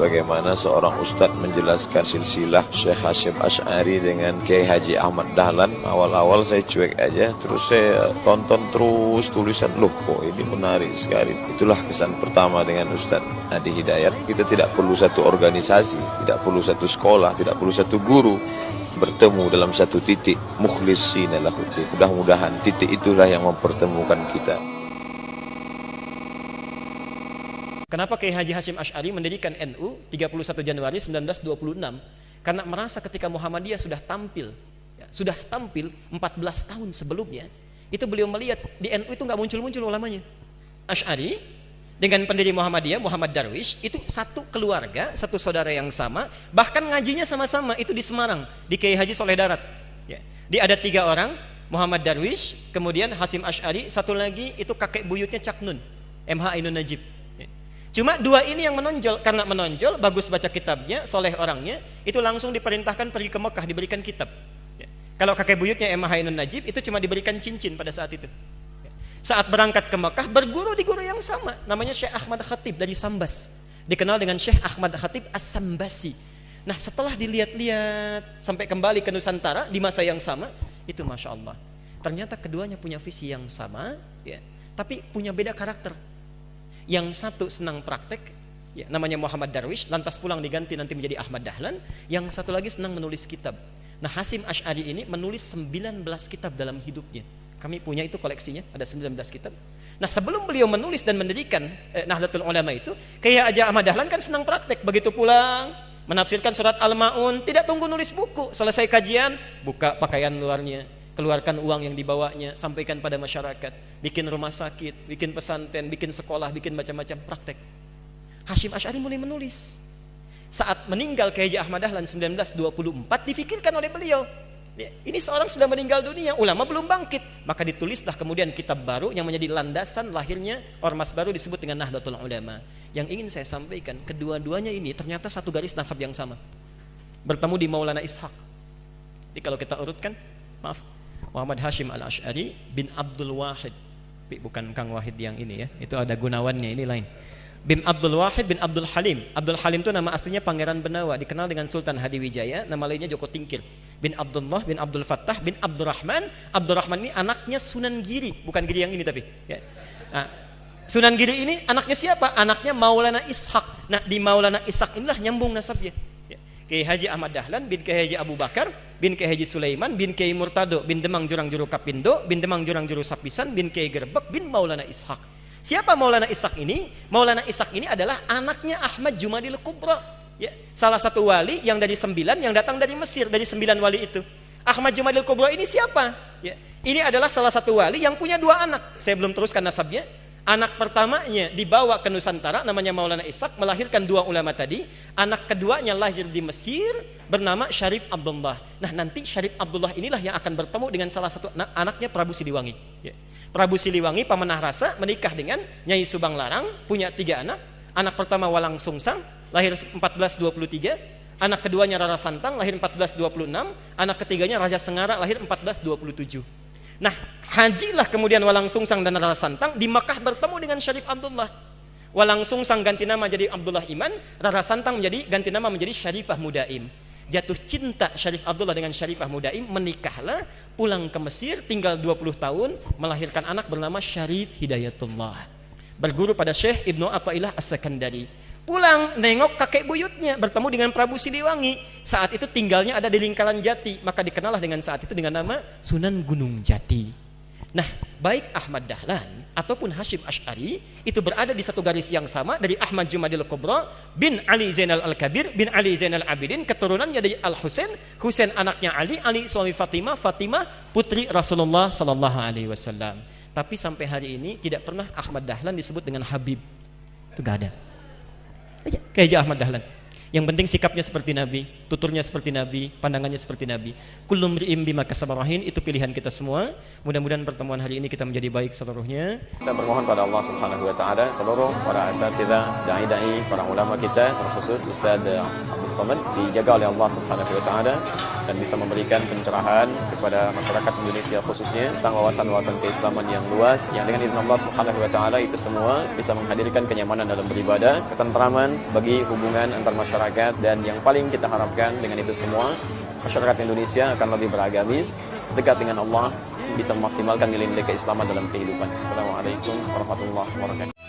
bagaimana seorang ustadz menjelaskan silsilah Syekh Hasyim Asy'ari dengan Kiai Haji Ahmad Dahlan. Awal-awal saya cuek aja, terus saya tonton terus tulisan, loh kok ini menarik sekali. Itulah kesan pertama dengan Ustadz Adi Hidayat. Kita tidak perlu satu organisasi, tidak perlu satu sekolah, tidak perlu satu guru, bertemu dalam satu titik, mukhlishina lahuddin. Mudah-mudahan titik itulah yang mempertemukan kita. Kenapa Kiai Haji Hasyim Asy'ari mendirikan NU 31 Januari 1926? Karena merasa ketika Muhammadiyah sudah tampil 14 tahun sebelumnya, itu beliau melihat di NU itu nggak muncul-muncul ulamanya. Asy'ari dengan pendiri Muhammadiyah, Muhammad Darwish, itu satu keluarga, satu saudara yang sama, bahkan ngajinya sama-sama, itu di Semarang, di Kiai Haji Soleh Darat. Ya. Dia ada 3 orang, Muhammad Darwish, kemudian Hasyim Asy'ari, satu lagi itu kakek buyutnya Cak Nun, MH Ainun Najib. Cuma 2 ini yang menonjol, karena menonjol, bagus baca kitabnya, soleh orangnya, itu langsung diperintahkan pergi ke Mekah, diberikan kitab. Ya. Kalau kakek buyutnya MH Ainun Najib, itu cuma diberikan cincin pada saat itu. Ya. Saat berangkat ke Mekah, berguru di guru yang sama, namanya Syekh Ahmad Khatib dari Sambas, dikenal dengan Syekh Ahmad Khatib As-Sambasi. Nah, setelah dilihat-lihat sampai kembali ke Nusantara di masa yang sama, itu Masya Allah, ternyata keduanya punya visi yang sama, ya, tapi punya beda karakter. Yang satu senang praktek, ya, namanya Muhammad Darwish, lantas pulang diganti nanti menjadi Ahmad Dahlan. Yang satu lagi senang menulis kitab. Nah, Hasyim Asy'ari ini menulis 19 kitab dalam hidupnya. Kami punya itu koleksinya, ada 19 kitab. Nah, sebelum beliau menulis dan mendirikan Nahdlatul Ulama itu, kayak aja Ahmad Dahlan kan senang praktek. Begitu pulang, menafsirkan surat Al-Ma'un, tidak tunggu nulis buku. Selesai kajian, buka pakaian luarnya, keluarkan uang yang dibawanya, sampaikan pada masyarakat, bikin rumah sakit, bikin pesantren, bikin sekolah, bikin macam-macam praktek. Hasyim Asy'ari mulai menulis. Saat meninggal Kiai Haji Ahmad Dahlan 1924, difikirkan oleh beliau, ini seorang sudah meninggal dunia, ulama belum bangkit, maka ditulislah kemudian kitab baru yang menjadi landasan lahirnya ormas baru disebut dengan Nahdlatul Ulama. Yang ingin saya sampaikan, kedua-duanya ini ternyata satu garis nasab yang sama, bertemu di Maulana Ishaq. Jadi kalau kita urutkan, maaf, Muhammad Hasyim Al-Asy'ari bin Abdul Wahid, bukan Kang Wahid yang ini ya, itu ada Gunawannya, ini lain. Bin Abdul Wahid bin Abdul Halim. Abdul Halim itu nama aslinya Pangeran Benawa, dikenal dengan Sultan Hadiwijaya, nama lainnya Joko Tingkir. Bin Abdullah bin Abdul Fattah bin Abdurrahman. Abdurrahman ini anaknya Sunan Giri, bukan Giri yang ini tapi. Ya. Nah, Sunan Giri ini anaknya siapa? Anaknya Maulana Ishaq. Nah, di Maulana Ishaq inilah nyambung nasabnya. Kiai Haji Ahmad Dahlan bin Kiai Haji Abu Bakar bin Kiai Haji Sulaiman bin Kiai Murtado bin Demang Jurang Juru Kapindo bin Demang Jurang Juru Sapisan bin Kiai Gerbek bin Maulana Ishaq. Siapa Maulana Ishaq ini? Maulana Ishaq ini adalah anaknya Ahmad Jumadil Kubra, ya, salah satu wali yang dari 9 yang datang dari Mesir, dari 9 wali itu. Ahmad Jumadil Kubra ini siapa? Ya, ini adalah salah satu wali yang punya 2 anak. Saya belum teruskan nasabnya. Anak pertamanya dibawa ke Nusantara, namanya Maulana Ishaq, melahirkan 2 ulama tadi. Anak keduanya lahir di Mesir, bernama Syarif Abdullah. Nah, nanti Syarif Abdullah inilah yang akan bertemu dengan salah satu anaknya Prabu Siliwangi. Ya. Prabu Siliwangi pemenah rasa menikah dengan Nyai Subang Larang, punya 3 anak. Anak pertama Walang Sungsang, lahir 1423. Anak keduanya Rara Santang, lahir 1426. Anak ketiganya Raja Sengara, lahir 1427. Nah, hajilah kemudian Walang Sungsang dan Rara Santang di Mekah bertemu dengan Syarif Abdullah. Walang Sungsang ganti nama jadi Abdullah Iman, Rara Santang ganti nama menjadi Syarifah Mudaim. Jatuh cinta Syarif Abdullah dengan Syarifah Mudaim, menikahlah, pulang ke Mesir, tinggal 20 tahun, melahirkan anak bernama Syarif Hidayatullah. Berguru pada Syekh Ibnu Athaillah As-Sakandari. Pulang nengok kakek buyutnya, bertemu dengan Prabu Siliwangi. Saat itu tinggalnya ada di Lingkaran Jati, maka dikenallah dengan saat itu dengan nama Sunan Gunung Jati. Nah, baik Ahmad Dahlan ataupun Hasyim Asy'ari itu berada di satu garis yang sama, dari Ahmad Jumadil Kubra bin Ali Zainal Al-Kabir bin Ali Zainal Abidin, keturunannya dari Al-Husain, Husain anaknya Ali, Ali suami Fatimah, Fatimah putri Rasulullah sallallahu alaihi wasallam. Tapi sampai hari ini tidak pernah Ahmad Dahlan disebut dengan Habib. Itu enggak ada. Kayak Ahmad Dahlan. Yang penting sikapnya seperti Nabi, tuturnya seperti Nabi, pandangannya seperti Nabi. Kullu mri'in bima kasaba rahin, itu pilihan kita semua. Mudah-mudahan pertemuan hari ini kita menjadi baik seluruhnya. Kita bermohon pada Allah Subhanahu wa taala seluruh para asatidzah, dai-dai, para ulama kita, terkhusus Ustaz Abdul Somad dijaga oleh Allah Subhanahu wa taala dan bisa memberikan pencerahan kepada masyarakat Indonesia khususnya tentang wawasan-wawasan keislaman yang luas yang dengan izin Allah Subhanahu wa taala itu semua bisa menghadirkan kenyamanan dalam beribadah, ketentraman bagi hubungan antar masyarakat, dan yang paling kita harapkan dengan itu semua masyarakat Indonesia akan lebih beragamis, dekat dengan Allah, bisa memaksimalkan nilai-nilai keislaman dalam kehidupan. Assalamualaikum warahmatullahi wabarakatuh.